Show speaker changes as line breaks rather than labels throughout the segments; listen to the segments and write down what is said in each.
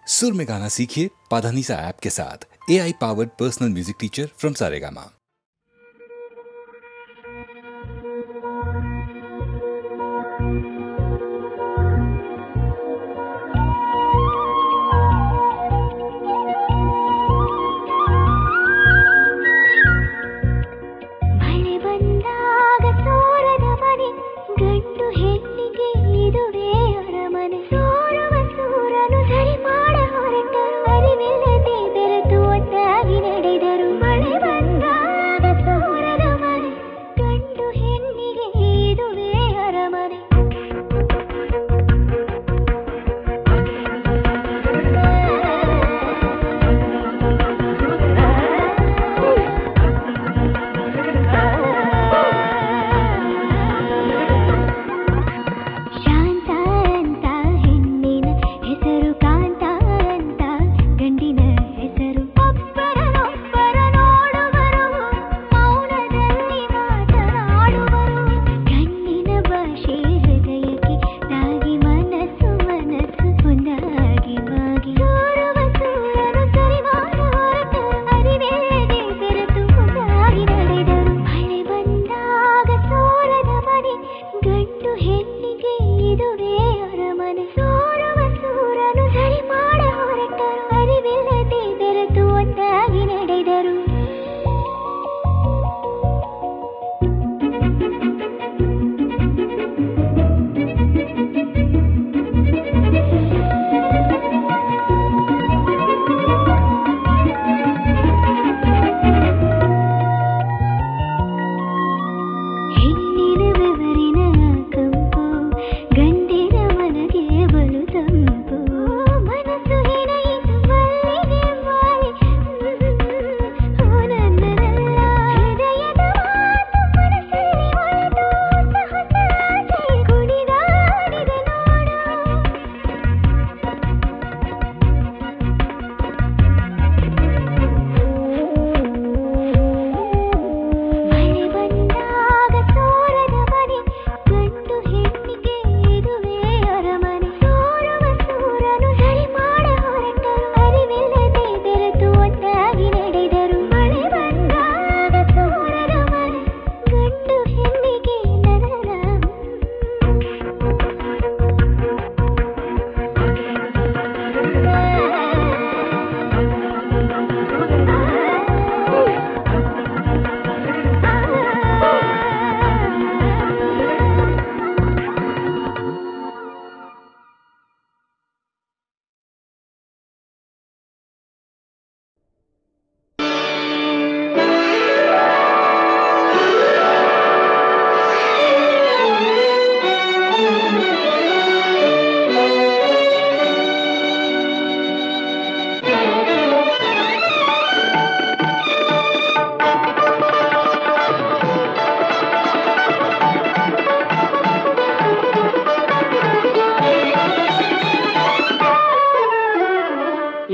सुर में गाना सीखिए पाधानीसा ऐप के साथ। AI powered personal music teacher from Saregama.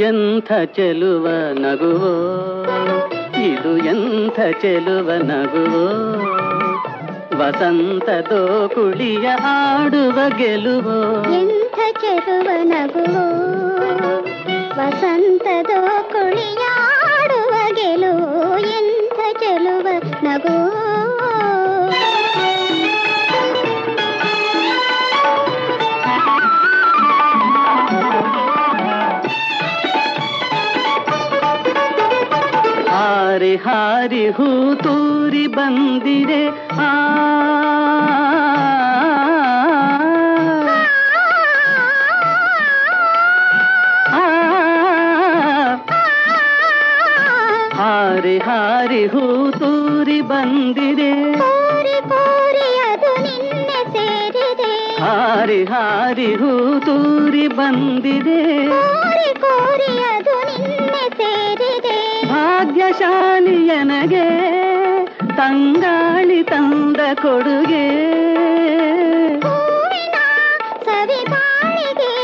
ಎಂಥ ಚೆಲುವ ನಗುವೋ ಇದು, ಎಂಥ ಚೆಲುವ ನಗುವೋ, ವಸಂತದೋ ಕುಳಿಯ ಆಡುವ ಗೆಲುವೋ.
ಎಂಥ ಚೆಲುವ ನಗುವೋ, ವಸಂತದೋ ಕುಳಿಯ ಆಡುವ ಗೆಲುವೋ, ಎಂಥ ಚೆಲುವ ನಗುವೋ.
ಹಾರಿ ಹಾರಿ ಹೂ ತೂರಿ ಬಂದಿರೆ ಹಾರಿ ಹಾರಿ ಹೂ ತೂರಿ ಬಂದಿರೆ,
ಕೋರಿ ಕೋರಿ ಅದು ನಿನ್ನೆ ಸೇರಿದೆ.
ಹಾರಿ ಹಾರಿ ಹೂ ತೂರಿ ಬಂದಿದೆ,
ಕೋರಿ ಕೋರಿ ಅದು ನಿನ್ನೆ ಸೇರಿದೆ.
ಭಾಗ್ಯಶಾಲಿಯನಗೆ ತಂಗಾಳಿ ತಂದ ಕೊಡುಗೆ,
ಹೂವಿನ ಸವಿಬಾಳಿಗೆ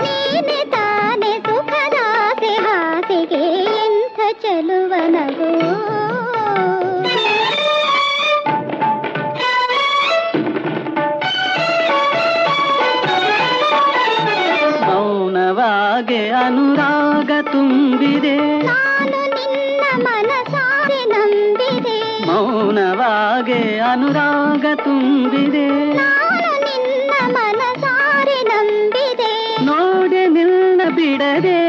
ನೀನೆ ತಾನೆ ಸುಖದಾಸೆ ಹಾಸಿಗೆ. ಎಂಥ ಚೆಲುವ ನಗು,
ಮೌನವಾಗಿ ಮೌನವಾಗೆ ಅನುರಾಗ ತುಂಬಿದೆ
ನಾನು ನಿನ್ನ ಮನಸಾರೆ ನಂಬಿದೆ
ಮೌನವಾಗೆ ಅನುರಾಗ ತುಂಬಿದೆ
ನಾನು ನಿನ್ನ ಮನಸಾರೆ ನಂಬಿದೆ
ನೋಡೆ ನಿನ್ನ ಬಿಡದೆ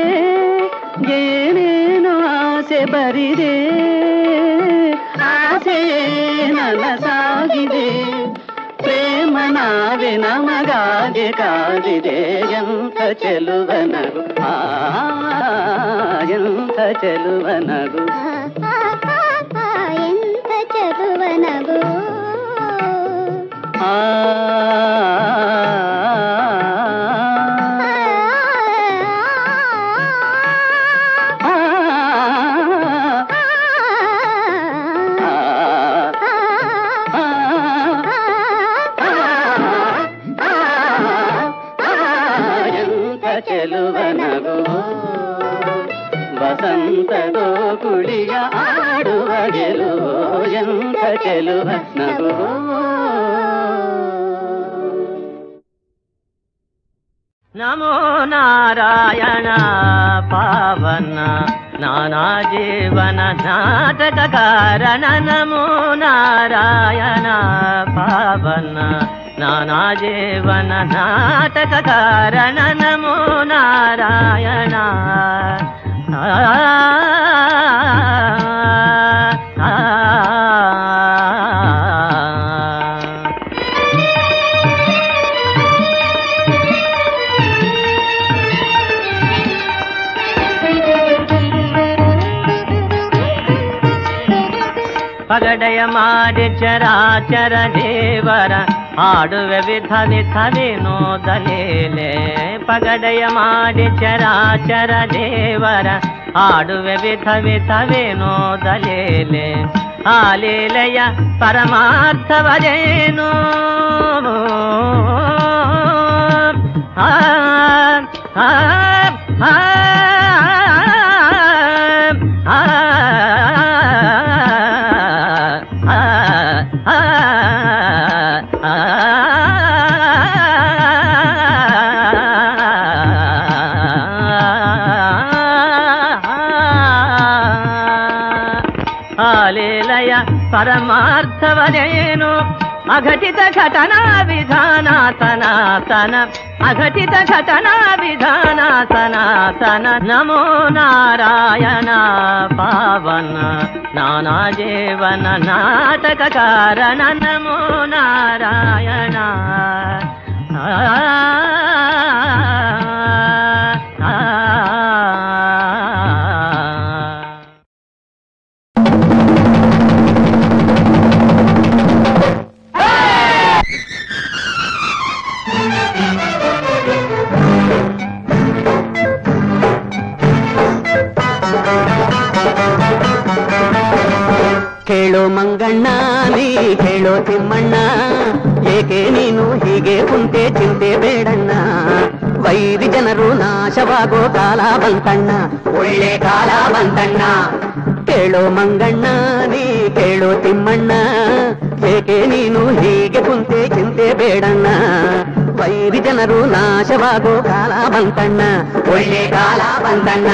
ಏನೇನು ಆಸೆ ಬರಿದೆ ಆಸೆ ನನಸಾಗಿದೆ ಪ್ರೇಮ ನಾವೆ ನಮಗಾಗೆ ಕಾದಿದೆ ಎಂಥ ಚೆಲುವನಗು ಎಂಥ ಚೆಲುವನಗು
ಎಂಥ ಚದುವನಗು
ಚೆಲುವನಗು ವಸಂತದೋ ಕುಳಿಯ ಆಡುವ ಗೆಲುವು ಎಂಥ ಚೆಲುವನಗು
ನಮೋ ನಾರಾಯಣ ಪಾವನ ನಾನಾ ಜೀವನ ನಾಟಕ ಕಾರಣ ನಮೋ ನಾರಾಯಣ ಪಾವನ ನಾನಾ ಜೀವನ ನಾಟಕ ಕಾರಣ ನಮೋ ನಾರಾಯಣ ಪಗಡೆಯ ಮಾಡಿ ಚರಾಚರ ದೇವರ ಆಡುವೆ ವಿಧ ವಿಧ ವಿನೋದಲೀಲೆ ಪಗಡೆಯ ಮಾಡಿ ಚರಾಚರ ದೇವರ ಆಡುವೆ ವಿಧ ವಿಧ ವಿನೋದಲೀಲೆ ಆ ಲೀಲೆಯ ಪರಮಾರ್ಥವದೇನು ಲೀಲೆಯ ಪರಮಾರ್ಥವದೇನು ಅಘಟಿತ ಘಟನಾ ವಿಧಾನ ಸನಾತನ ಅಘಟಿತ ಘಟನಾ ವಿಧಾನ ಸನಾತನ ನಮೋ ನಾರಾಯಣ ಪಾವನ ನಾನಾ ಜೀವನ ನಾಟಕ ಕಾರಣ ನಮೋ ನಾರಾಯಣ
ಕೇಳೋ ಮಂಗಣ್ಣ ನೀ ಹೇಳೋ ತಿಮ್ಮಣ್ಣ ಏಕೆ ನೀನು ಹೀಗೆ ಕುಂತೆ ಚಿಂತೆ ಬೇಡಣ್ಣ ವೈರಿ ಜನರು ನಾಶವಾಗೋ ಕಾಲ ಬಂತಣ್ಣ ಒಳ್ಳೆ ಕಾಲ ಬಂತಣ್ಣ ಕೇಳೋ ಮಂಗಣ್ಣ ನೀ ಕೇಳೋ ತಿಮ್ಮಣ್ಣ ಏಕೆ ನೀನು ಹೀಗೆ ಕುಂತೆ ಚಿಂತೆ ಬೇಡಣ್ಣ ವೈರಿ ಜನರು ನಾಶವಾಗೋ ಕಾಲ ಬಂತಣ್ಣ ಒಳ್ಳೆ ಕಾಲ ಬಂತಣ್ಣ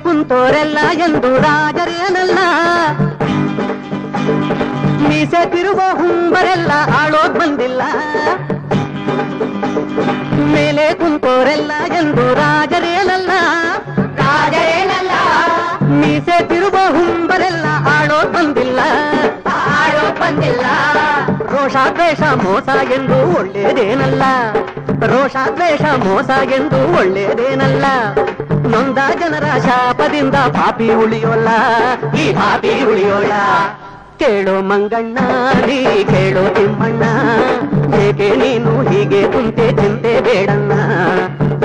ಕುಂತೋರೆಲ್ಲ ಎಂದು ರಾಜರೇನಲ್ಲ ಮೀಸೆ ತಿರುವ ಹುಂಬರೆಲ್ಲ ಆಳೋದ್ ಬಂದಿಲ್ಲ ಮೇಲೆ ಕುಂತೋರೆಲ್ಲ ಎಂದು ರಾಜರೇನಲ್ಲ ರಾಜರೇನಲ್ಲ ಮೀಸೆ ತಿರುವ ಹುಂಬರೆಲ್ಲ ಆಳೋದ್ ಬಂದಿಲ್ಲ ಆಳೋ ಬಂದಿಲ್ಲ. ರೋಷ ದ್ವೇಷ ಮೋಸ ಎಂದು ಒಳ್ಳೇದೇನಲ್ಲ, ರೋಷ ದ್ವೇಷ ಮೋಸ ಎಂದು ಒಳ್ಳೇದೇನಲ್ಲ. ನೊಂದ ಜನರ ಶಾಪದಿಂದ ಪಾಪಿ ಉಳಿಯೋಲ್ಲ, ಈ ಪಾಪಿ ಉಳಿಯೋಲ್ಲ. ಕೇಳೋ ಮಂಗಣ್ಣ ನೀ ಕೇಳೋ ತಿಮ್ಮಣ್ಣ, ಏಕೆ ನೀನು ಹೀಗೆ ಕುಂತೆ ಚಿಂತೆ ಬೇಡಣ್ಣ.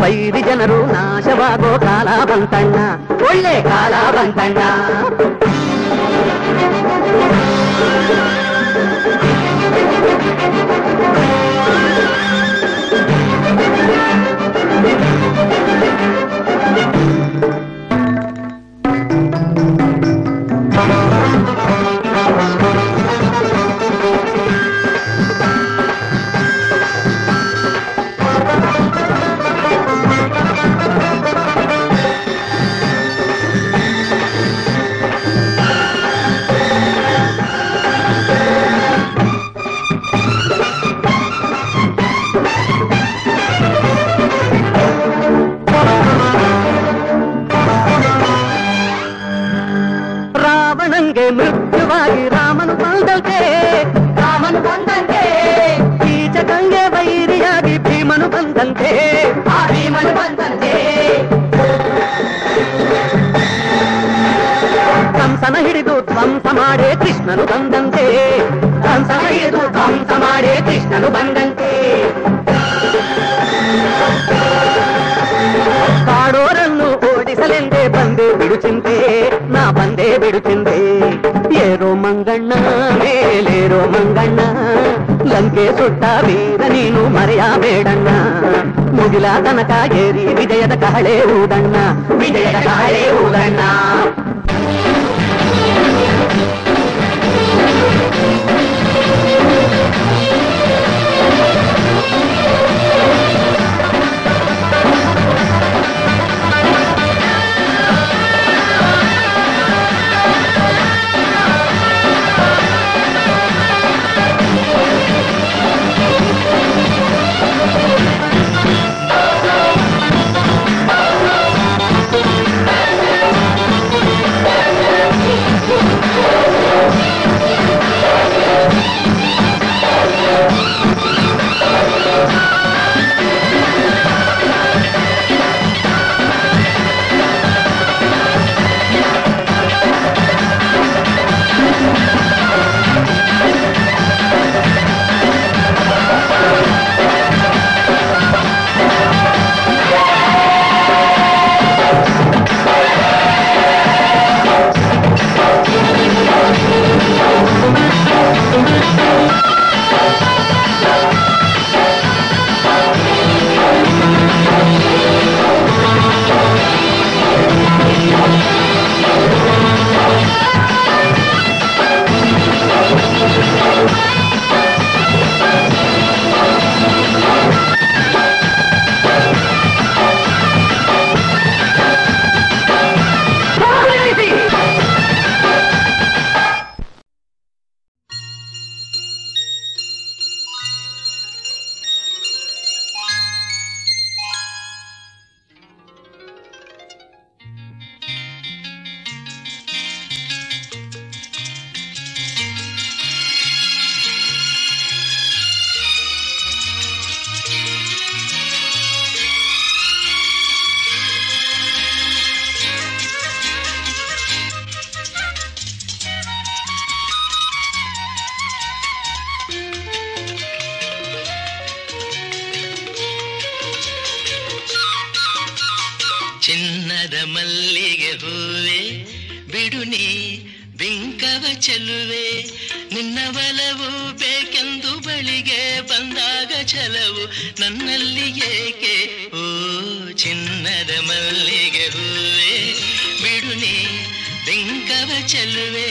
ವೈರಿ ಜನರು ನಾಶವಾಗೋ ಕಾಲ ಬಂತಣ್ಣ, ಒಳ್ಳೆ ಕಾಲ ಬಂತಣ್ಣ. ಮೃತ್ಯುವಾಗಿ ರಾಮನು ಬಂದಂತೆ, ರಾಮನು ಬಂದಂತೆ. ಕೀಚಕಂಗೆ ವೈರಿಯಾಗಿ ಭೀಮನು ಬಂದಂತೆ, ಆ ಭೀಮನು ಬಂದಂತೆ. ಕಂಸನ ಹಿಡಿದು ಧ್ವಂಸ ಮಾಡೇ ಕೃಷ್ಣನು ಬಂದಂತೆ, ಕಂಸನ ಹಿಡಿದು ಧ್ವಂಸ ಮಾಡೇ ಕೃಷ್ಣನು ಬಂದಂತೆ. ಕಾಡೋರನ್ನು ಓಡಿಸಲೆಂದೇ ಬಂದೆ ಬಿಡು ಚಿಂತೆ, ನಾ ಬಂದೆ ಬಿಡು ಚಿಂತೆ. ಏರೋ ಮಂಗಣ್ಣ ಮೇಲೇರೋ ಮಂಗಣ್ಣ, ಲಂಕೆ ಸುಟ್ಟ ವೀರ ನೀನು ಮರೆಯಬೇಡಣ್ಣ. ಮುಗಿಲ ತನಕ ಏರಿ ವಿಜಯದ ಕಹಳೆ ಊದಣ್ಣ, ವಿಜಯದ ಕಹಳೆ ಊದಣ್ಣ.
ಚಿನ್ನದ ಮಲ್ಲಿಗೆ ಹೂವೆ ಬಿಡು ನೀ ಬಿಂಕವ ಚೆಲುವೆ, ನಿನ್ನ ಬಲವು ಬೇಕೆಂದು ಬಳಿಗೆ ಬಂದಾಗ ಛಲವು ನನ್ನಲ್ಲಿ ಏಕೆ. ಓ ಚಿನ್ನದ ಮಲ್ಲಿಗೆ ಹೂವೆ ಬಿಡು ನೀ ಬಿಂಕವ ಚೆಲುವೆ,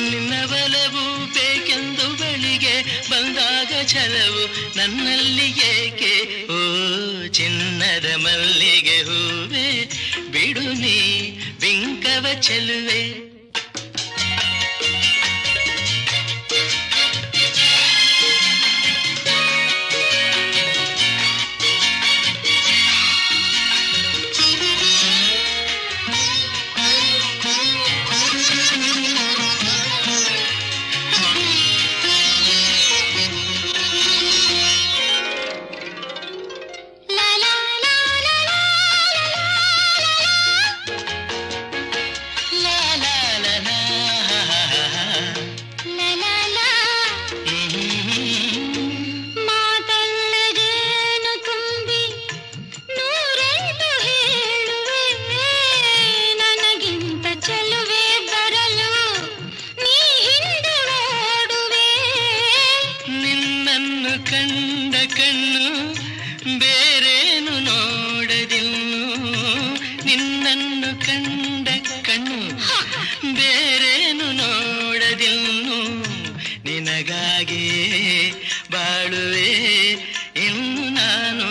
ನಿನ್ನ ಬಲವು ಬೇಕೆಂದು ಬಳಿಗೆ ಬಂದಾಗ ಛಲವು ನನ್ನಲ್ಲಿ ಏಕೆ. ಓ ಚಿನ್ನದ ಮಲ್ಲಿಗೆ ಹೂವೆ ಬಿಡು ನೀ ಬಿಂಕವ ಚೆಲುವೆ. ನಿನ್ನನ್ನು ಕಂಡ ಕಣ್ಣು ಬೇರೇನು ನೋಡದಿನ್ನು, ನಿನ್ನನ್ನು ಕಂಡ ಕಣ್ಣು ಬೇರೇನು ನೋಡದಿನ್ನು, ನಿನಗಾಗಿ ಬಾಳುವೆ ಇನ್ನು ನಾನು.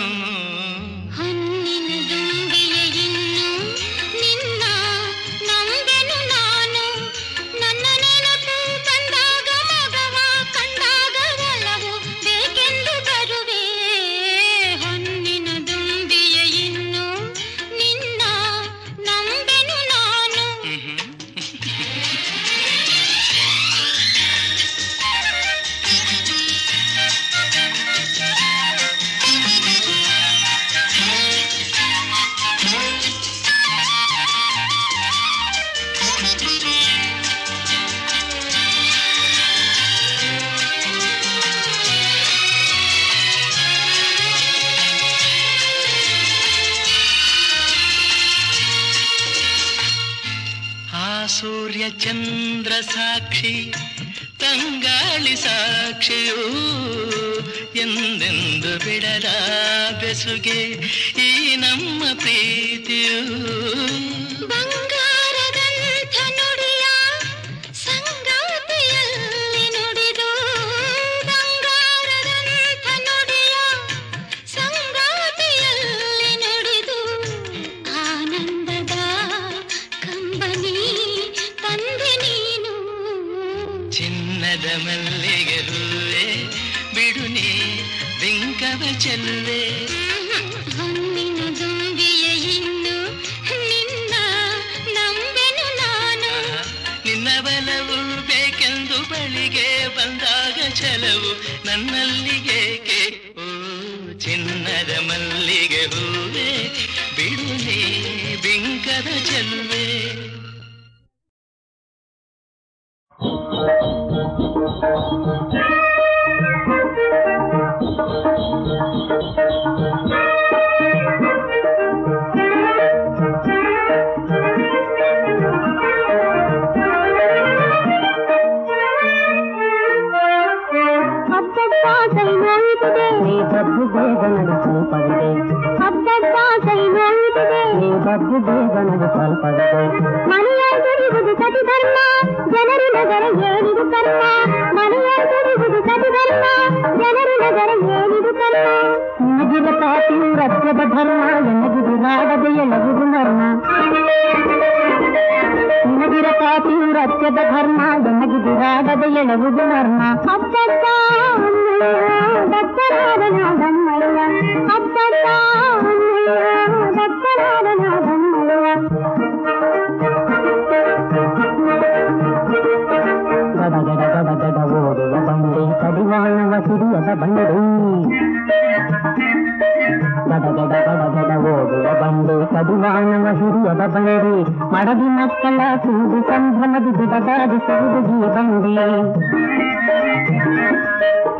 ಸೂರ್ಯ ಚಂದ್ರ ಸಾಕ್ಷಿ ತಂಗಾಳಿ ಸಾಕ್ಷಿಯೂ ಎಂದೆಂದು ಬಿಡದ ಬೆಸುಗೆ ಈ ನಮ್ಮ ಪ್ರೀತಿಯೂ. ಬಂಗಾರದಂಥ ನುಡಿಯ ಸಂಗಾತಿಯಲ್ಲಿ ನುಡಿದು, ಬಂಗಾರದಂಥ ನುಡಿಯ ಸಂಗಾತಿಯಲ್ಲಿ ನುಡಿದು, ಆನಂದದ ಕಂಬನಿ ತಂದೆ ನೀನು. ಚಿನ್ನದ ಮಲ್ಲಿಗೆ ಹೂವೆ ಬಿಡು ನೀ ಬಿಂಕವ ಚೆಲ್ಲುವೆ, ಹೊನ್ನಿನ ದುಂಬಿಯ ಇನ್ನು ನಿನ್ನ ನಂಬೆನು ನಾನು. ನಿನ್ನ ಬಲವು ಬೇಕೆಂದು ಬಳಿಗೆ ಬಂದಾಗ ಛಲವು ನನ್ನಲ್ಲಿಗೇಕೆ, ಓ ಚಿನ್ನದ ಮಲ್ಲಿಗೆ ಹೂವೆ ಬಿಡು ನೀ ಬಿಂಕದ ಚೆಲ್ಲುವೆ.
ಮನೆಯಾಗಿರುವುದು ಸತಿ ಧರ್ಮ, ಜನರು ನಗರ ಏನಿದು ಕರ್ಮ. ಮನೆಯಾಗಿರುವುದು ಸತಿ ಧರ್ಮ, ಜನರು ನಗರ ಏನಿದು ಕರ್ಮ.
ನಗಿರತ ತೀವ್ರತ್ವದ ಧರ್ಮ, ಎನ್ನಗಿದು ರಾಗದ ಎಳಗುದು ಮರ್ಮ. ನಗಿರತ ತೀವ್ರತ್ವದ ಧರ್ಮ, ಎನ್ನಗಿದು ರಾಗದ ಎಳಗುದು ಮರ್ಮ.
ಹಬ್ಬದ ದತ್ತರಾದನ ಬಮ್ಮಯ್ಯ, ಹಬ್ಬದ ದತ್ತರಾದನ ಬಮ್ಮಯ್ಯ.
ಗಡಗಡ ಗಡಗಡ ಓಡುವ ಬಂಡಿ ಕಡಿವಾಣವ ಸಿರಿಯದ ಬಂಡಿ. ಗಡಗಡ ಗಡಗಡ ಓಡುವ ಬಂಡಿ ಕಡಿವಾಣವ ಹಿರಿಯದ ಬಂಡಿ. ಮಡದಿ ಮಕ್ಕಳ ಸೂದು ಸಂಭ್ರಮದಿ ಬಿಡದಾಡಿಸುವುದು ಈ ಬಂಡಿ.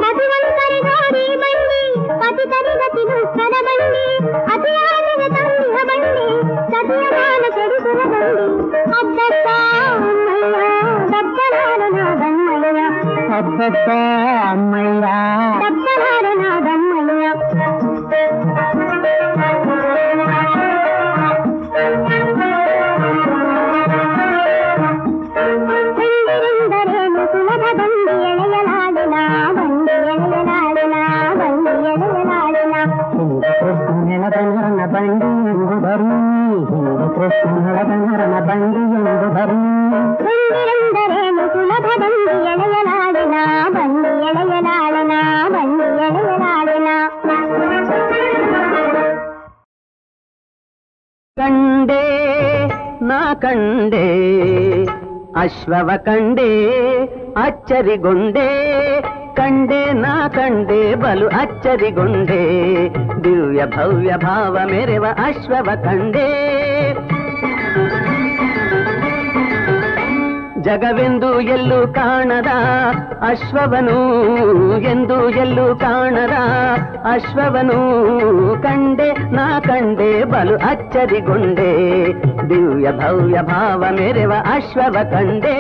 ಮಧುವಂತರಗಾಡಿ ಬಂಡಿ, ಪತಿತರಿಗತಿ ದುಷ್ಟರ ಬಂಡಿ. ಅತಿಯಾದರ ತಂದಿಯ ಬಂಡಿ, ಸತಿಯಮಾನ ಕೆಡಿಸುವ ಬಂಡಿ. ಹಬ್ಬದ ಅಮ್ಮಯ್ಯ ದತ್ತರಾದನ ಬಮ್ಮಯ್ಯ,
ಹಬ್ಬದ ಅಮ್ಮಯ್ಯ
ದತ್ತರಾದನ ಬಮ್ಮಯ್ಯ. ಹೆಂಡಿರೆಂದರೇನು ಸುಲಭ ಬಂಡಿ ಎಳೆಯಲಾಡಿನ, ಬಂಡಿ ಎಳೆಯಲಾಡಿನ, ಬಂಡಿ ಎಳೆಯಲಾಡಿನ.
ಹಿಂದೆ ಕೃಷ್ಣ ನೆಲದ ನರನ ಬಂಡಿ ಎಂಬುದರಿ, ಹಿಂದೆ ಕೃಷ್ಣ ನೆಲದ ನರನ ಬಂಡಿ ಎಂಬುದರಿ.
ಹೆಂಡಿರೆಂದರೇನು ಸುಲಭ ಬಂಡಿ ಎಳೆಯಲಾಡಿನ, ಬಂಡಿ ಎಳೆಯಲಾಡಿನ, ಬಂಡಿ ಎಳೆಯಲಾಡಿನ.
ಕಂಡೆ ನಾ ಕಂಡೆ ಅಶ್ವವ ಕಂಡೆ ಅಚ್ಚರಿಗೊಂಡೆ, ಕಂಡೆ ನಾ ಕಂಡೆ ಬಲು ಅಚ್ಚರಿಗೊಂಡೆ. ದಿವ್ಯ ಭವ್ಯ ಭಾವ ಮೆರೆವ ಅಶ್ವವ ಕಂಡೆ. ಜಗವೆಂದು ಎಲ್ಲೂ ಕಾಣದ ಅಶ್ವವನು, ಎಂದು ಎಲ್ಲೂ ಕಾಣದ ಅಶ್ವವನು ಕಂಡೆ ನಾ ಕಂಡೆ ಬಲು ಅಚ್ಚರಿಗೊಂಡೆ. ದಿವ್ಯ ಭವ್ಯ ಭಾವ ಮೆರೆವ ಅಶ್ವವ ಕಂಡೆ.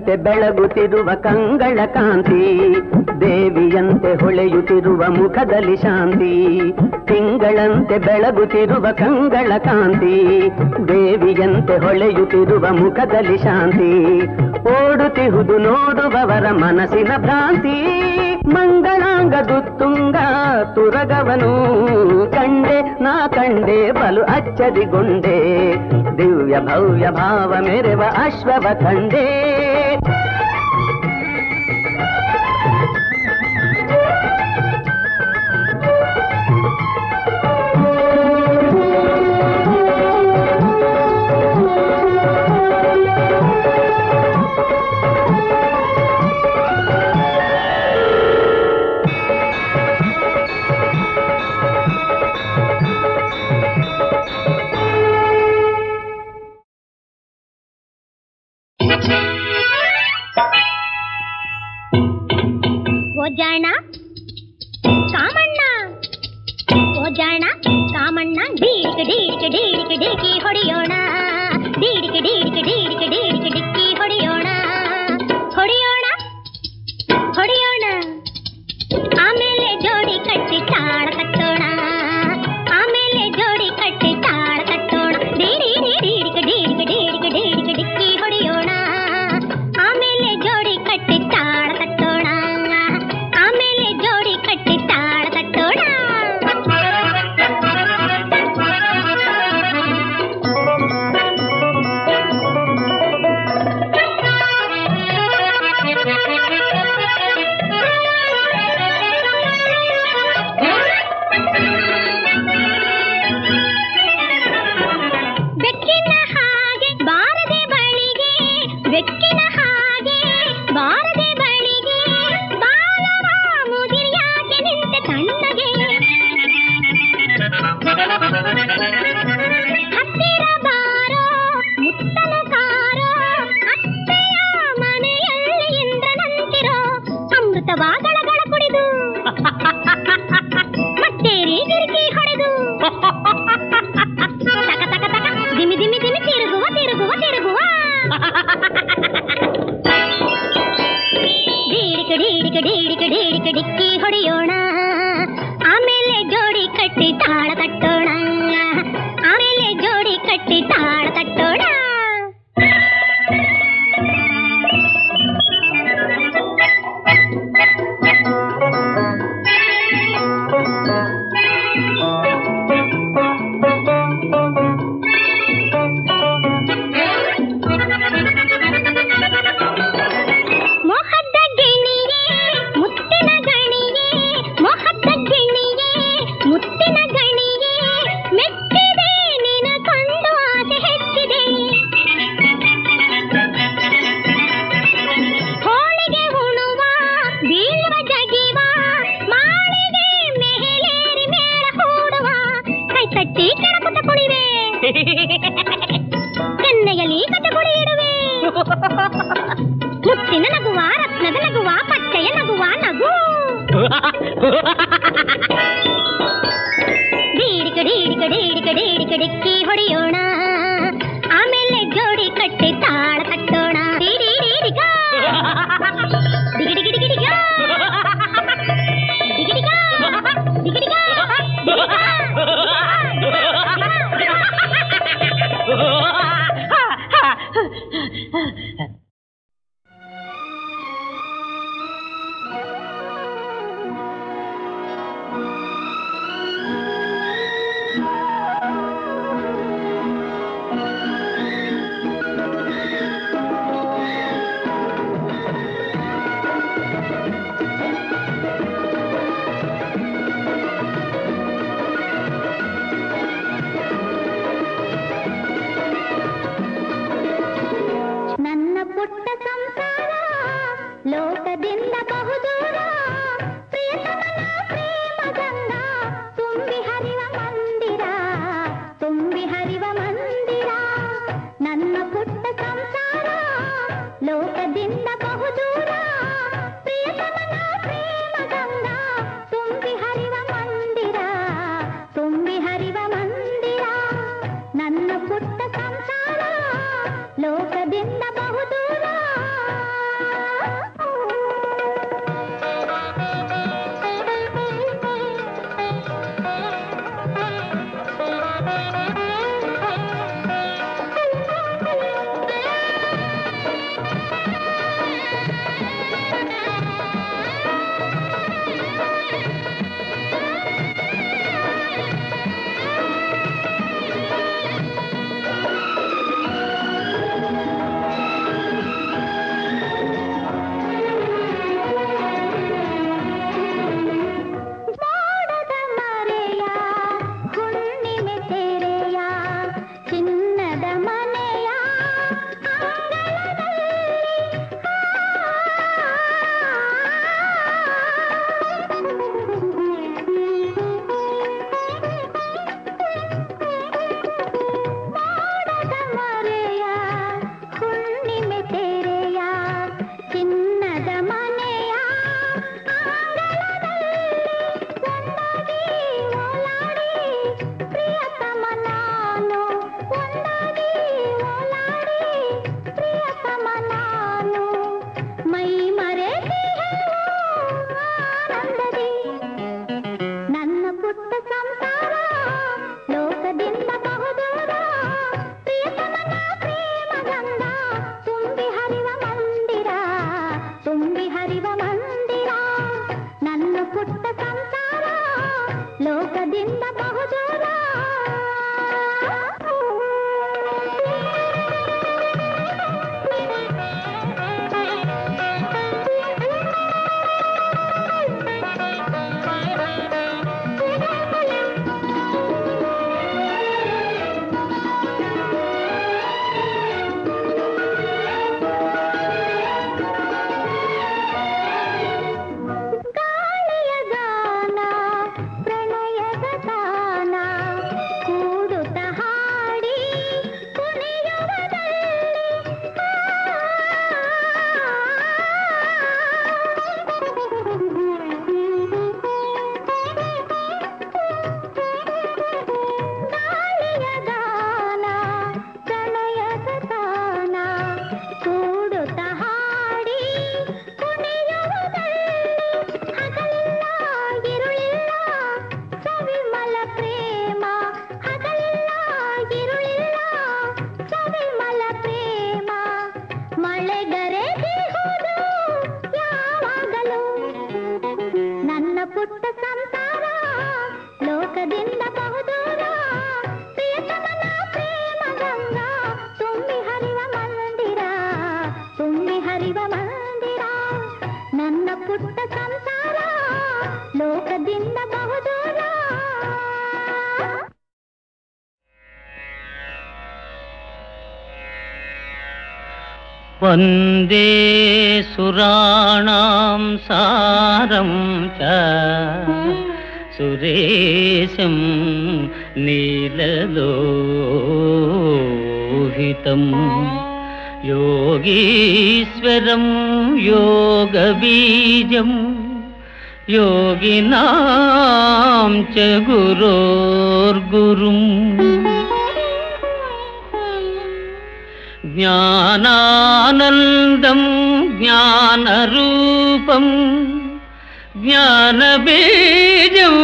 ತಿಂಗಳಂತೆ ಬೆಳಗುತ್ತಿರುವ ಕಂಗಳ ಕಾಂತಿ, ದೇವಿಯಂತೆ ಹೊಳೆಯುತ್ತಿರುವ ಮುಖದಲ್ಲಿ ಶಾಂತಿ. ತಿಂಗಳಂತೆ ಬೆಳಗುತ್ತಿರುವ ಕಂಗಳ ಕಾಂತಿ, ದೇವಿಯಂತೆ ಹೊಳೆಯುತ್ತಿರುವ ಮುಖದಲ್ಲಿ ಶಾಂತಿ. ಓಡುತ್ತಿಹುದು ನೋಡುವವರ ಮನಸ್ಸಿನ ಭ್ರಾಂತಿ. ಮಂಗಳಾಂಗದುತ್ತುಂಗ ತುರಗವನು ಕಂಡೆ ನಾ ಕಂಡೆ ಬಲು ಅಚ್ಚರಿಗೊಂಡೆ. ದಿವ್ಯ ಭವ್ಯ ಭಾವ ಮೆರೆವ ಅಶ್ವವ ಕಂಡೆ.
ಜಾಣ ಕಾಮಣ್ಣ, ಓ ಜಾಣ ಕಾಮಣ್ಣ, ಡೀಡಿಕೆ ಡೀಡಿಕೆ ಡೀಡಿಕೆ ಡಿಕ್ಕಿ ಹೊಡೆಯೋಣ, ಡೀಡಿಕೆ ಡೀಡಿಕೆ ಡೀಡಿಕೆ ಡೀಡಿಕೆ ಡಿಕ್ಕಿ ಹೊಡೆಯೋಣ, ಹೊಡೆಯೋಣ ಹೊಡೆಯೋಣ. ಆಮೇಲೆ ಜೋಡಿ ಕಟ್ಟಿ ತಾಳ ಕಟ್ಟೋಣ, ಆಮೇಲೆ ಜೋಡಿ ಕಟ್ಟಿ ತಾಳ ಕಟ್ಟೋಣ. ಡೀಡಿ ಡೀಡಿಕೆ ಡೀಡಿಕೆ ಡೀಡಿಕೆ ಡೀಡಿಕೆ ಡಿಕ್ಕಿ ಹೊಡೆಯೋಣ, ಆಮೇಲೆ ಜೋಡಿ ಕಟ್ಟಿ ತಾಳ ಕಟ್ಟೋಣ, ಆಮೇಲೆ ಜೋಡಿ ಕಟ್ಟಿ ತಾಳ ಕಟ್ಟೋಣ. ಬೆಕ್ಕಿನ ಹಾಗೆ ಬಾರದೆ ಬಳಿಗೆ, ಬೆಕ್ಕಿನ ಹಾಗೆ ಬಾರದೆ ಬಳಿಗೆ, ಬಾಲವ ಮುದಿರ್ಯಾಕೆ ನಿಂತೆ ತಣ್ಣಗೆ. ಹತ್ತಿರ ಬಾರೋ ಮುತ್ತನ ಕಾರೋ, ಅತ್ತೆಯ ಮನೆಯಲ್ಲಿ ಇಂದ್ರನಂತಿರೋ, ಅಮೃತವಾಗಳಗಳ ಕುಡಿದು ಮತ್ತೇರಿ ಗಿರಿಕಿ ಹೊಡೆದು, ತಕ ತಕ ತಕ ದಿಮಿ ದಿಮಿ ದಿಮಿ ತಿರುಗುವ ತಿರುಗುವ ತಿರುಗುವ. ಡೀಡಿಕೆ ಡೀಡಿಕೆ ಡೀಡಿಕೆ ಡೀಡಿಕೆ ಡಿಕ್ಕಿ ಹೊಡೆಯೋಣ, ಆಮೇಲೆ ಜೋಡಿ ಕಟ್ಟಿ ತಾಳ ಕಟ್ಟೋಣ, ಆಮೇಲೆ ಜೋಡಿ ಕಟ್ಟಿ ತಾಳ ಕಟ್ಟೋಣ. ಮೋಹದ ಗಿಣಿಯೇ ಮುತ್ತಿನ ಗಣಿಯೇ, ಮೋಹದ ಗಿಣಿಯೇ ಮುತ್ತಿನ ಗಣಿಯೇ, ಮೆಚ್ಚಿದೆ ನಿನ ಕಂಡು ಆಸೆ ಹೆಚ್ಚಿದೆ. ಹೋಳಿಗೆ ಉಣುವ ಬೀಳುವ ಜಗಿವ, ಮಾಳಿಗೆ ಮೇಲೇರಿ ಮೇಳ ಹೂಡುವ, ಕೈ ತಟ್ಟಿ ಕೆಳಕುತ ಕುಳಿವೆ, ಕೆನ್ನೆಯಲ್ಲಿ ಕಟಗುಳಿ ಇಡುವೆ. ಮುತ್ತಿನ ನಗುವ ರತ್ನದ ನಗುವ ಪಚ್ಚೆಯ ನಗುವ ನಗು. ಡೀಡಿಕೆ ಡೀಡಿಕೆ ಡೀಡಿಕೆ ಡೀಡಿಕೆ ಡಿಕ್ಕಿ ಹೊಡೆಯೋಣ, ಆಮೇಲೆ ಜೋಡಿ ಕಟ್ಟಿ ತಾಳ ಕಟ್ಟೋಣ. ಡಿಡಿ ಡಿಡಿಗ ಡಿಗಿ ಡಿಗಿ ಡಿಗಿ ಡಿಗ ಡಿಗಿ ಡಿಗ ಡಿಗಿ ಡಿಗ ಲೋಕದಿಂದ ಬಹುದೂರ ಪ್ರಿಯತಮನ ಪ್ರೇಮ ಗಂಗಾ ತುಂಬಿ ಹರಿವ ಮಂದಿರ ತುಂಬಿ ಹರಿವ ಮಂದಿರ ನನ್ನ ಪುಟ್ಟ ಸಂಸಾರ ಲೋಕದಿಂದ ಬಹುದೂರ.
ವಂದೇ ಸುರಾಣಾಂ ಸಾರಂ ಚ ಸುರೇಶಂ ನೀಲಲೋಹಿತಂ ಯೋಗೀಶ್ವರಂ ಯೋಗಬೀಜಂ ಯೋಗಿನಾಂ ಚ ಗುರೋರ್ಗುರುಂ ಜ್ಞಾನಾನಂದಂ ಜ್ಞಾನರೂಪಂ ಜ್ಞಾನಬೀಜಂ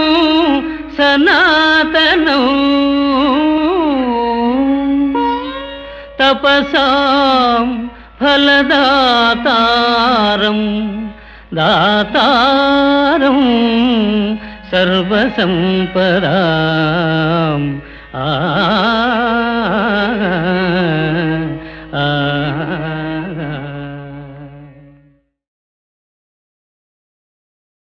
ಸನಾತನಂ ತಪಸಾಂ ಫಲದಾತಾರಂ దాతారం సర్వసంపదాం ఆ